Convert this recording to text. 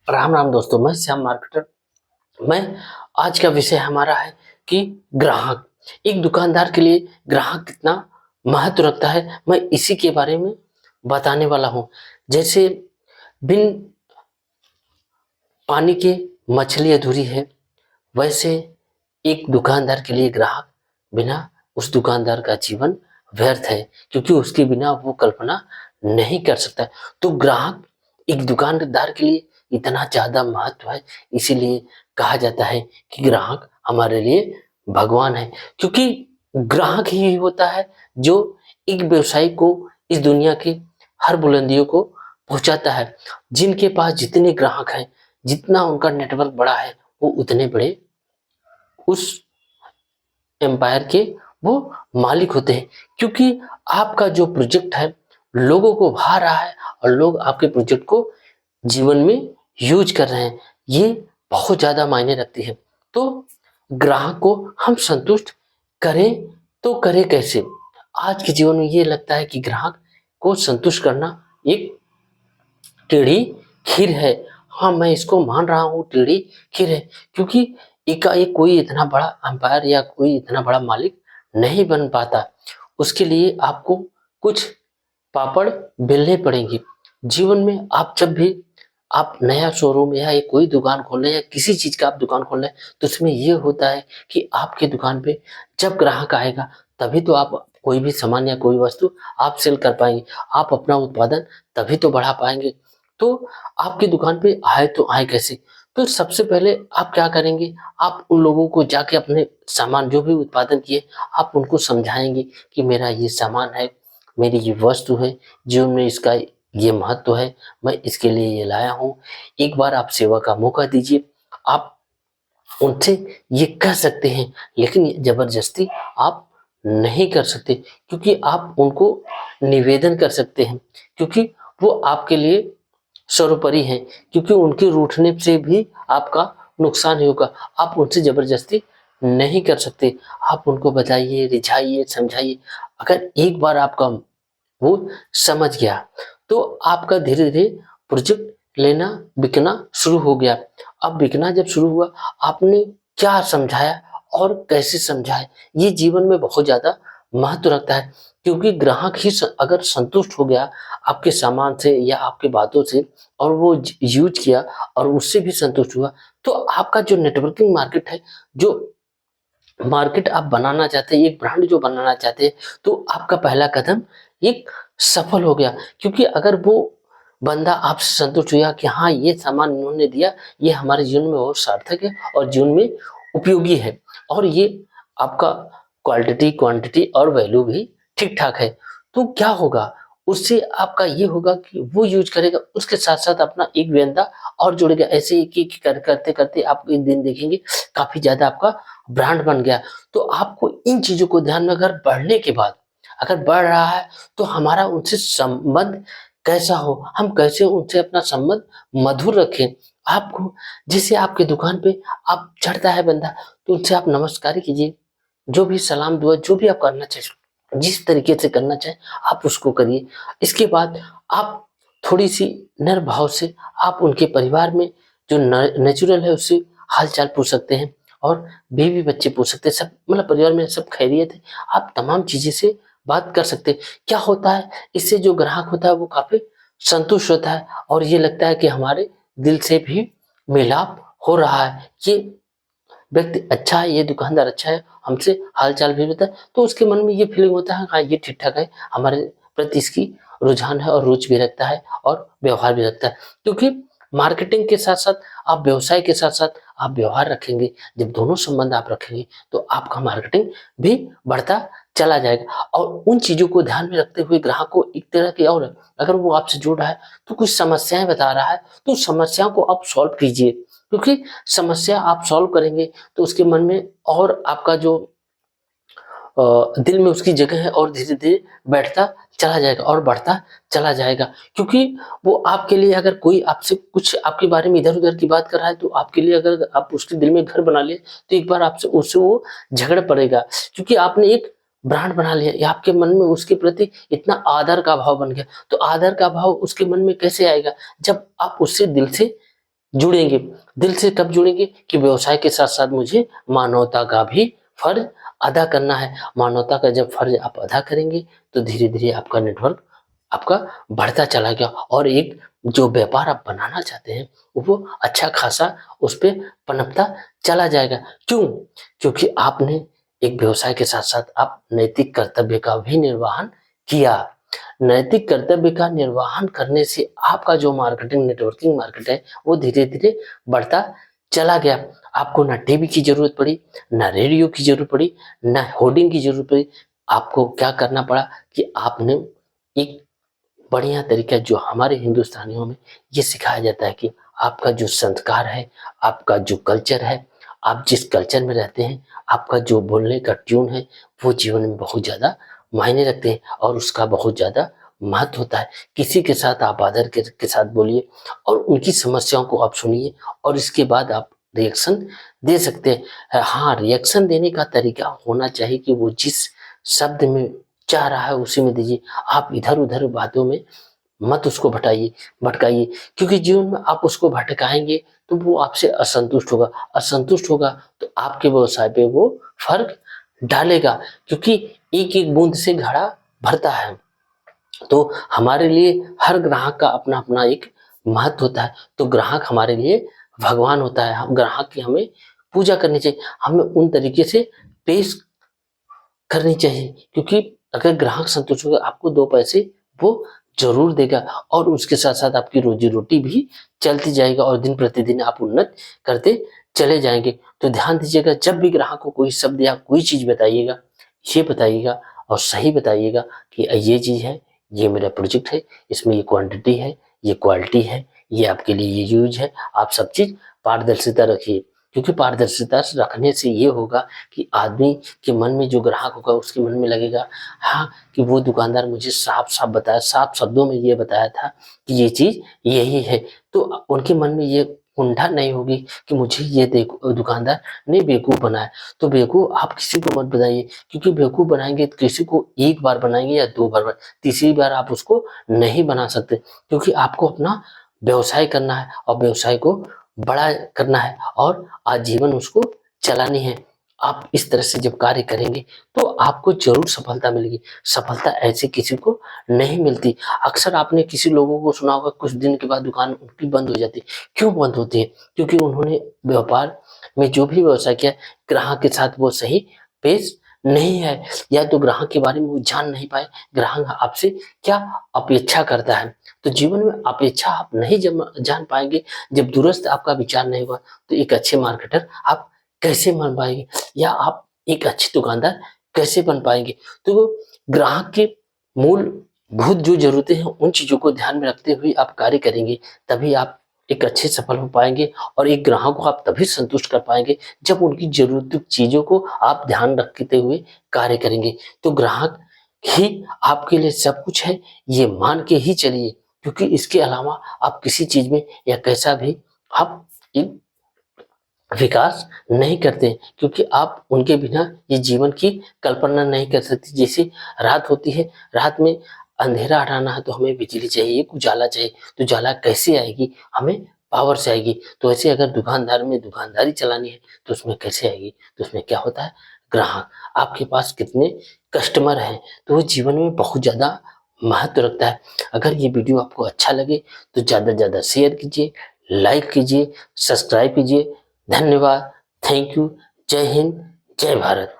राम राम दोस्तों, मैं श्याम मार्केटर। मैं आज का विषय हमारा है कि ग्राहक, एक दुकानदार के लिए ग्राहक कितना महत्व रखता है, मैं इसी के बारे में बताने वाला हूँ। जैसे बिन पानी के मछली अधूरी है, वैसे एक दुकानदार के लिए ग्राहक बिना उस दुकानदार का जीवन व्यर्थ है, क्योंकि उसके बिना वो कल्पना नहीं कर सकता। तो ग्राहक एक दुकानदार के लिए इतना ज्यादा महत्व है, इसीलिए कहा जाता है कि ग्राहक हमारे लिए भगवान है। क्योंकि ग्राहक ही होता है जो एक व्यवसायी को इस दुनिया के हर बुलंदियों को पहुंचाता है। जिनके पास जितने ग्राहक हैं, जितना उनका नेटवर्क बड़ा है, वो उतने बड़े उस एम्पायर के वो मालिक होते हैं। क्योंकि आपका जो प्रोजेक्ट है लोगों को भा रहा है और लोग आपके प्रोजेक्ट को जीवन में यूज कर रहे हैं, ये बहुत ज्यादा मायने रखती है। तो ग्राहक को हम संतुष्ट करें तो करें कैसे? आज के जीवन में ये लगता है कि ग्राहक को संतुष्ट करना एक टेढ़ी खीर है। हाँ, मैं इसको मान रहा हूँ, टेढ़ी खीर है। क्योंकि एकाएक कोई इतना बड़ा अंपायर या कोई इतना बड़ा मालिक नहीं बन पाता। उसके लिए आपको कुछ पापड़ बेलने पड़ेंगे। जीवन में आप जब भी आप नया शोरूम या एक कोई दुकान खोल रहे हैं या किसी चीज का आप दुकान खोल रहे हैं, तो उसमें ये होता है कि आपकी दुकान पे जब ग्राहक आएगा तभी तो आप कोई भी सामान या कोई वस्तु आप सेल कर पाएंगे, आप अपना उत्पादन तभी तो बढ़ा पाएंगे। तो आपकी दुकान पे आए तो आए कैसे? तो सबसे पहले आप क्या करेंगे, आप उन लोगों को जाके अपने सामान जो भी उत्पादन किए आप उनको समझाएंगे कि मेरा ये सामान है, मेरी ये वस्तु है, जीवन में इसका ये महत्व है, मैं इसके लिए ये लाया हूँ। एक बार आप सेवा का मौका दीजिए। आप उनसे ये कह सकते हैं, लेकिन ये जबरदस्ती आप नहीं कर सकते, क्योंकि आप उनको निवेदन कर सकते हैं, क्योंकि वो आपके लिए सर्वोपरि हैं। क्योंकि उनके रूठने से भी आपका नुकसान ही होगा। आप उनसे जबरदस्ती नहीं कर सकते। आप उनको बताइए, रिझाइए, समझाइए। अगर एक बार आपका वो समझ गया तो आपका धीरे धीरे प्रोजेक्ट लेना बिकना शुरू हो गया। अब बिकना जब शुरू हुआ, आपने क्या समझाया और कैसे समझाया, ये जीवन में बहुत ज्यादा महत्व रखता है। क्योंकि ग्राहक ही अगर संतुष्ट हो गया आपके सामान से या आपके बातों से, और वो यूज किया और उससे भी संतुष्ट हुआ, तो आपका जो नेटवर्किंग मार्केट है, जो मार्केट आप बनाना चाहते हैं, एक ब्रांड जो बनाना चाहते हैं, तो आपका पहला कदम एक सफल हो गया। क्योंकि अगर वो बंदा आपसे संतुष्ट हुआ कि हाँ, ये सामान उन्होंने दिया, ये हमारे जीवन में बहुत सार्थक है और जीवन में उपयोगी है, और ये आपका क्वालिटी क्वांटिटी और वैल्यू भी ठीक ठाक है, तो क्या होगा, उससे आपका ये होगा कि वो यूज करेगा, उसके साथ साथ अपना एक बंदा और जुड़ेगा। ऐसे एक एक करते करते आप एक दिन देखेंगे काफी ज्यादा आपका ब्रांड बन गया। तो आपको इन चीजों को ध्यान में अगर बढ़ने के बाद अगर बढ़ रहा है, तो हमारा उनसे संबंध कैसा हो, हम कैसे उनसे अपना संबंध मधुर रखें। आपको जैसे आपके दुकान पे आप चढ़ता है बंदा, तो उनसे आप नमस्कार कीजिए, जो भी सलाम दुआ जो भी आप करना चाहिए, जिस तरीके से करना चाहे आप उसको करिए। इसके बाद आप थोड़ी सी नर भाव से आप उनके परिवार में जो नेचुरल है उससे हाल चाल पूछ सकते हैं, और बीवी बच्चे पूछ सकते हैं, सब मतलब परिवार में सब खैरियत है, आप तमाम चीजें से बात कर सकते हैं। क्या होता है, इससे जो ग्राहक होता है वो काफी संतुष्ट होता है, और ये लगता है कि हमारे दिल से भी मिलाप हो रहा है, ये व्यक्ति अच्छा है, ये दुकानदार अच्छा है, हमसे हाल चाल भी होता है, तो उसके मन में ये फीलिंग होता है हाँ, ये ठीक ठाक है, हमारे प्रति इसकी रुझान है और रुचि भी रखता है और व्यवहार भी रखता है। क्योंकि मार्केटिंग के साथ साथ आप व्यवसाय के साथ साथ आप व्यवहार रखेंगे, जब दोनों संबंध आप रखेंगे तो आपका मार्केटिंग भी बढ़ता चला जाएगा। और उन चीजों को ध्यान में रखते हुए ग्राहक को एक तरह की, और अगर वो आपसे जुड़ रहा है तो कुछ समस्याएं बता रहा है, तो समस्याओं को आप सॉल्व कीजिए। क्योंकि समस्या आप सॉल्व करेंगे तो उसके मन में और आपका जो दिल में उसकी जगह है और धीरे धीरे बैठता चला जाएगा और बढ़ता चला जाएगा। क्योंकि वो आपके लिए, अगर कोई आपसे कुछ आपके बारे में इधर उधर की बात कर रहा है, तो आपके लिए अगर आप उसके दिल में घर बना लिए, तो एक बार आपसे उससे वो झगड़ पड़ेगा। क्योंकि आपने एक ब्रांड बना लिया, या आपके मन में उसके प्रति इतना आदर का भाव बन गया, तो आदर का भाव उसके मन में कैसे आएगा, जब आप उससे दिल से जुड़ेंगे। दिल से कब जुड़ेंगे कि व्यवसाय के साथ-साथ मुझे मानवता का भी फर्ज अदा करना है। मानवता का जब फर्ज आप अदा करेंगे तो धीरे-धीरे आपका नेटवर्क आपका बढ़ता चला गया और एक जो व्यापार आप बनाना चाहते हैं वो अच्छा खासा उस पे पनपता चला जाएगा। क्यों? क्योंकि आपने एक व्यवसाय के साथ-साथ आप नैतिक कर्तव्य का भी निर्वहन किया। नैतिक कर्तव्य का निर्वहन करने से आपका जो मार्केटिंग नेटवर्किंग मार्केट है वो धीरे-धीरे बढ़ता चला गया। आपको ना टीवी की ज़रूरत पड़ी, ना रेडियो की ज़रूरत पड़ी, ना होर्डिंग की ज़रूरत पड़ी। आपको क्या करना पड़ा कि आपने एक बढ़िया तरीका जो हमारे हिंदुस्तानियों में ये सिखाया जाता है कि आपका जो संस्कार है, आपका जो कल्चर है, आप जिस कल्चर में रहते हैं, आपका जो बोलने का ट्यून है, वो जीवन में बहुत ज़्यादा मायने रखते हैं और उसका बहुत ज़्यादा महत्व होता है। किसी के साथ आप आदर के साथ बोलिए और उनकी समस्याओं को आप सुनिए और इसके बाद आप रिएक्शन दे सकते हैं। हाँ, रिएक्शन देने का तरीका होना चाहिए कि वो जिस शब्द में चाह रहा है उसी में दीजिए। आप इधर-उधर बातों में मत उसको भटकाइए क्योंकि जीवन में आप उसको भटकाएँगे तो वो आपसे असंतुष्ट होगा। असंतुष्ट होगा तो आपके व्यवसाय पे वो फ़र्क डालेगा क्योंकि एक-एक बूँद से घड़ा भरता है। तो हमारे लिए हर ग्राहक का अपना-अपना एक महत्व होता है। तो ग्राहक हमारे लिए भगवान होता है। हम ग्राहक की हमें पूजा करनी चाहिए। हमें उन तरीके से पेश करनी चाहिए क्योंकि अगर ग्राहक संतुष्ट होगा आपको 2 पैसे वो ज़रूर देगा और उसके साथ-साथ आपकी रोज़ी-रोटी भी चलती जाएगा और दिन-प्रतिदिन आप उन्नत करते चले जाएँगे। तो ध्यान दीजिएगा जब भी ग्राहक को कोई शब्द या कोई चीज़ बताइएगा, ये बताइएगा और सही बताइएगा कि ये चीज़ है, ये मेरा प्रोजेक्ट है, इसमें ये क्वांटिटी है, ये क्वालिटी है, ये आपके लिए ये यूज़ है। आप सब चीज़ पारदर्शिता रखिए क्योंकि पारदर्शिता रखने से ये होगा कि आदमी के मन में जो ग्राहक होगा उसके मन में लगेगा हाँ कि वो दुकानदार मुझे साफ-साफ बताया, साफ शब्दों में ये बताया था कि ये चीज़ यही है। तो उनके मन में ये कुंठा नहीं होगी कि मुझे ये देखो दुकानदार ने बेवकूफ़ बनाया। तो बेवकूफ़ आप किसी को मत बनाइए क्योंकि बेवकूफ़ बनाएँगे तो किसी को 1 बार बनाएँगे या 2 बार, तीसरी बार आप उसको नहीं बना सकते क्योंकि आपको अपना व्यवसाय करना है और व्यवसाय को बड़ा करना है और आजीवन उसको चलानी है। आप इस तरह से जब कार्य करेंगे तो आपको ज़रूर सफलता मिलेगी। सफलता ऐसे किसी को नहीं मिलती। अक्सर आपने किसी लोगों को सुना होगा कुछ दिन के बाद दुकान उनकी बंद हो जाती है। क्यों बंद होती है? क्योंकि उन्होंने व्यापार में जो भी व्यवसाय किया ग्राहक के साथ वो सही पेश नहीं है या तो ग्राहक के बारे में वो जान नहीं पाए, ग्राहक आपसे क्या अपेक्षा करता है। तो जीवन में अपेक्षा आप नहीं जान पाएँगे जब दूरस्थ आपका विचार नहीं होगा तो एक अच्छे मार्केटर आप कैसे बन पाएँगे या आप एक अच्छे दुकानदार कैसे बन पाएँगे? तो ग्राहक के मूलभूत जो ज़रूरतें हैं उन चीज़ों को ध्यान में रखते हुए आप कार्य करेंगे, तभी आप एक अच्छे सफल हो पाएँगे और एक ग्राहक को आप तभी संतुष्ट कर पाएँगे जब उनकी ज़रूरत चीज़ों को आप ध्यान रखते हुए कार्य करेंगे। तो ग्राहक ही आपके लिए सब कुछ है, ये मान के ही चलिए क्योंकि इसके अलावा आप किसी चीज़ में या कैसा भी आप एक विकास नहीं करते क्योंकि आप उनके बिना ये जीवन की कल्पना नहीं कर सकते। जैसे रात होती है, रात में अंधेरा हटाना है तो हमें बिजली चाहिए, एक उजाला चाहिए, तो उजाला कैसे आएगी? हमें पावर से आएगी। तो ऐसे अगर दुकानदार में दुकानदारी चलानी है तो उसमें कैसे आएगी? तो उसमें क्या होता है? ग्राहक, आपके पास कितने कस्टमर हैं, तो वो जीवन में बहुत ज़्यादा महत्व रखता है। अगर ये वीडियो आपको अच्छा लगे तो ज़्यादा से ज़्यादा शेयर कीजिए, लाइक कीजिए, सब्सक्राइब कीजिए। धन्यवाद, थैंक यू, जय हिंद, जय भारत।